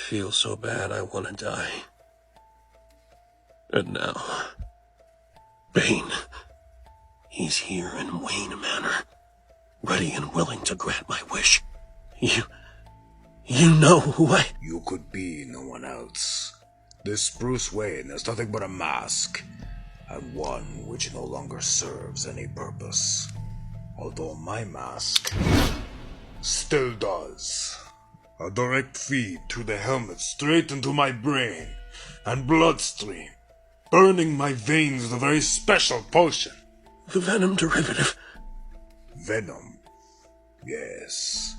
feel so bad I want to die. And now, Bane, he's here in Wayne Manor, ready and willing to grant my wish. You know who I... You could be no one else. This Bruce Wayne is nothing but a mask, and one which no longer serves any purpose. Although my mask still does. A direct feed through the helmet straight into my brain and bloodstream, burning my veins with a very special potion. The Venom derivative. Venom? Yes.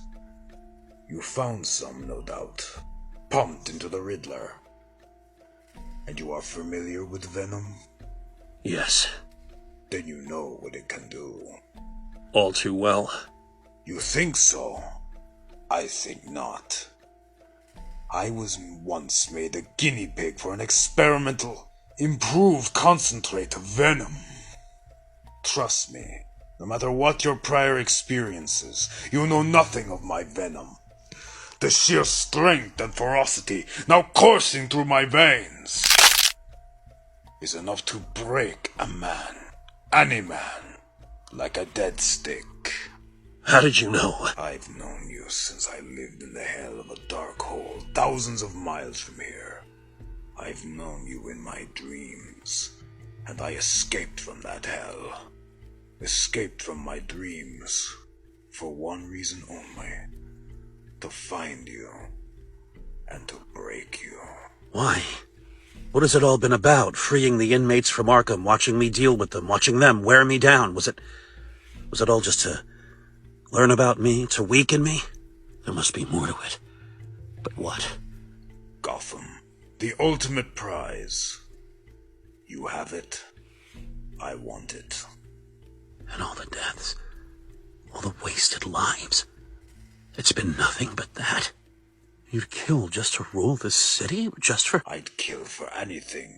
You found some, no doubt, pumped into the Riddler. And you are familiar with Venom? Yes. Then you know what it can do. All too well. You think so? I think not. I was once made a guinea pig for an experimental, improved concentrate of venom. Trust me, no matter what your prior experiences, you know nothing of my venom. The sheer strength and ferocity now coursing through my veins is enough to break a man, any man, like a dead stick. How did you know? I've known you since I lived in the hell of a dark hole thousands of miles from here. I've known you in my dreams, and I escaped from that hell. Escaped from my dreams for one reason only. To find you and to break you. Why? What has it all been about? Freeing the inmates from Arkham, watching me deal with them, watching them wear me down. Was it all just to learn about me, to weaken me? There must be more to it. But what? Gotham, the ultimate prize. You have it. I want it. And all the deaths, all the wasted lives. It's been nothing but that. You'd kill just to rule this city? Just for... I'd kill for anything.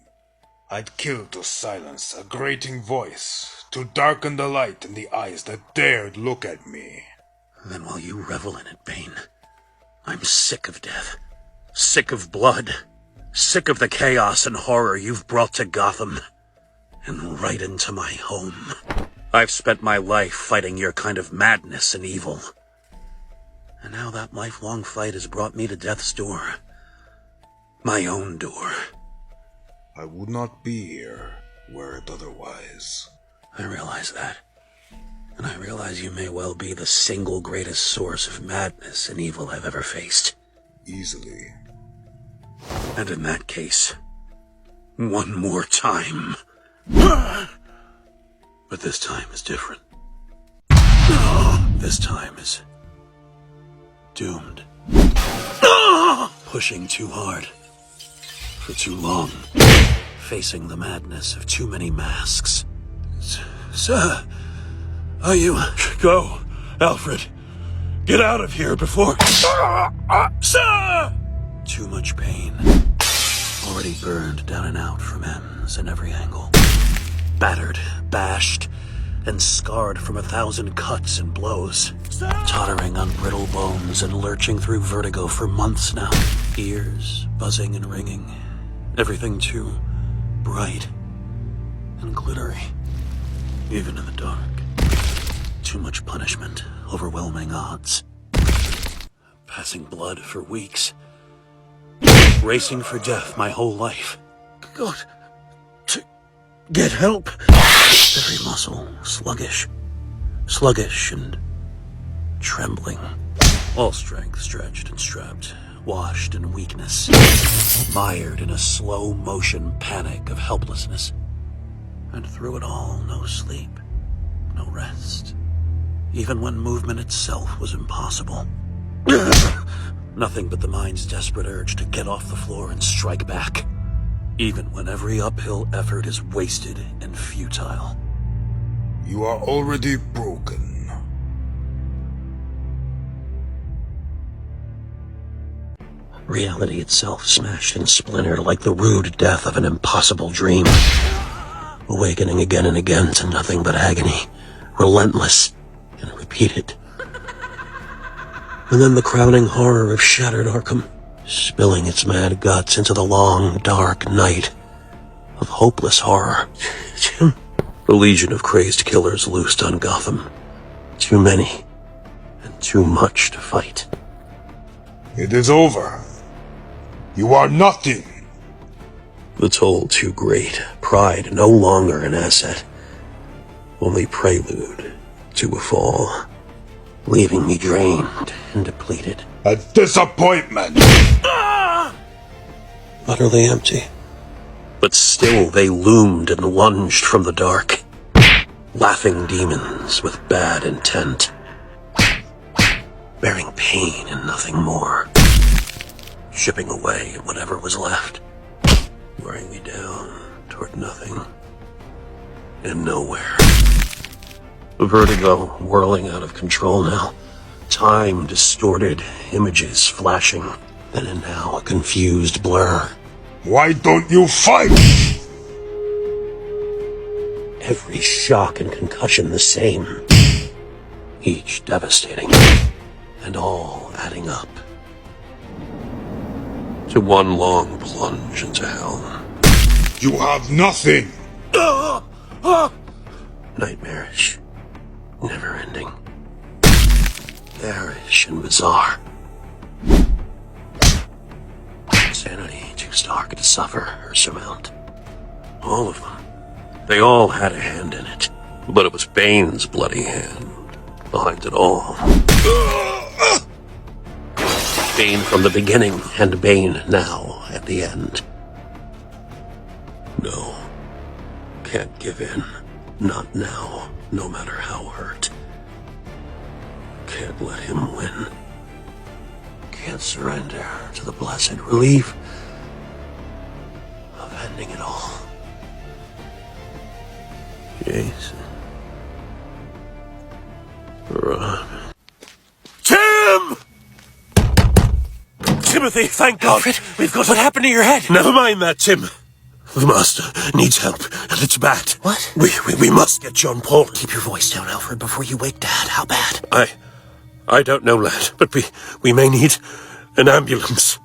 I'd kill to silence a grating voice, to darken the light in the eyes that dared look at me. Then while you revel in it, Bane, I'm sick of death. Sick of blood. Sick of the chaos and horror you've brought to Gotham. And right into my home. I've spent my life fighting your kind of madness and evil. And now that lifelong fight has brought me to death's door. My own door. I would not be here were it otherwise. I realize that. And I realize you may well be the single greatest source of madness and evil I've ever faced. Easily. And in that case, one more time. But this time is different. This time is doomed. Pushing too hard. For too long. Facing the madness of too many masks. Sir, are you... Go, Alfred. Get out of here before... Sir! Too much pain. Already burned down and out from ends and every angle. Battered, bashed, and scarred from 1,000 cuts and blows. Tottering on brittle bones and lurching through vertigo for months now. Ears buzzing and ringing. Everything too bright and glittery. Even in the dark. Too much punishment, overwhelming odds. Passing blood for weeks. Racing for death my whole life. God, to get help. Every muscle sluggish. Sluggish and trembling. All strength stretched and strapped. Washed in weakness. Mired in a slow-motion panic of helplessness. And through it all, no sleep. No rest. Even when movement itself was impossible. Nothing but the mind's desperate urge to get off the floor and strike back. Even when every uphill effort is wasted and futile. You are already broken. Reality itself smashed and splintered like the rude death of an impossible dream. Awakening again and again to nothing but agony. Relentless and repeated. And then the crowning horror of shattered Arkham. spilling its mad guts into the long, dark night of hopeless horror. Jim, the legion of crazed killers loosed on Gotham. Too many, and too much to fight. It is over. You are nothing. The toll too great, pride no longer an asset, only prelude to a fall, leaving me drained and depleted. A disappointment! Utterly empty. But still they loomed and lunged from the dark, laughing demons with bad intent, bearing pain and nothing more, shipping away whatever was left, wearing me down toward nothing and nowhere. Vertigo whirling out of control now. Time distorted, images flashing, then and now a confused blur. Why don't you fight? Every shock and concussion the same. Each devastating, and all adding up to one long plunge into hell. You have nothing. Nightmarish, never-ending, garish and bizarre. Insanity too stark to suffer or surmount. All of them. They all had a hand in it, but it was Bane's bloody hand behind it all. Bane from the beginning, and Bane now at the end. No, can't give in. Not now, no matter how hurt. Can't let him win. Can't surrender to the blessed relief of ending it all. Jason. Robin. Tim! Timothy, thank God. Alfred, we've got... What happened to your head? Never mind that, Tim. The master needs help, and it's bad. What? We must get John Paul. Keep your voice down, Alfred, before you wake Dad. How bad? I don't know, lad, but we may need an ambulance.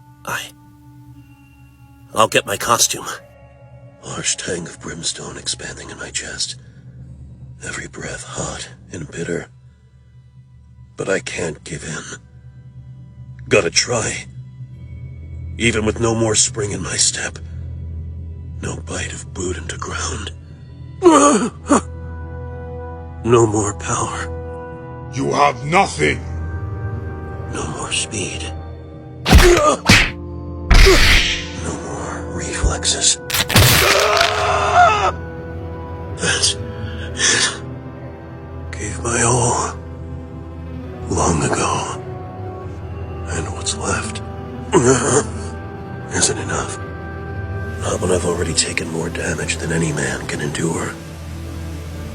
I'll get my costume. Large tang of brimstone expanding in my chest. Every breath hot and bitter. But I can't give in. Gotta try. Even with no more spring in my step. No bite of boot into ground. No more power. You have nothing. No more speed. No more reflexes. That's it. Gave my all. Long ago. And what's left isn't enough. Not when I've already taken more damage than any man can endure.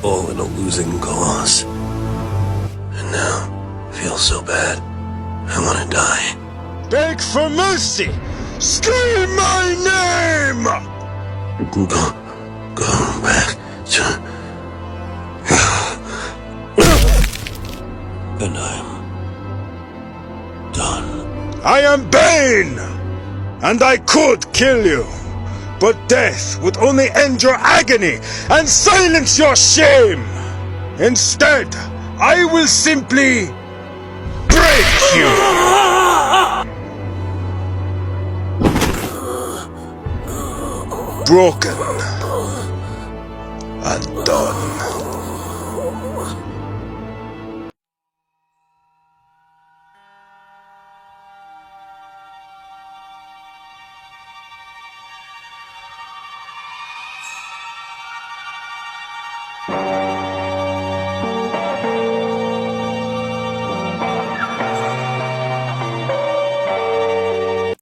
All in a losing cause. And now, feels so bad. I want to die. Beg for mercy! Scream my name! Go back to... And I'm... done. I am Bane! And I could kill you. But death would only end your agony and silence your shame. Instead, I will simply break you. Broken and done.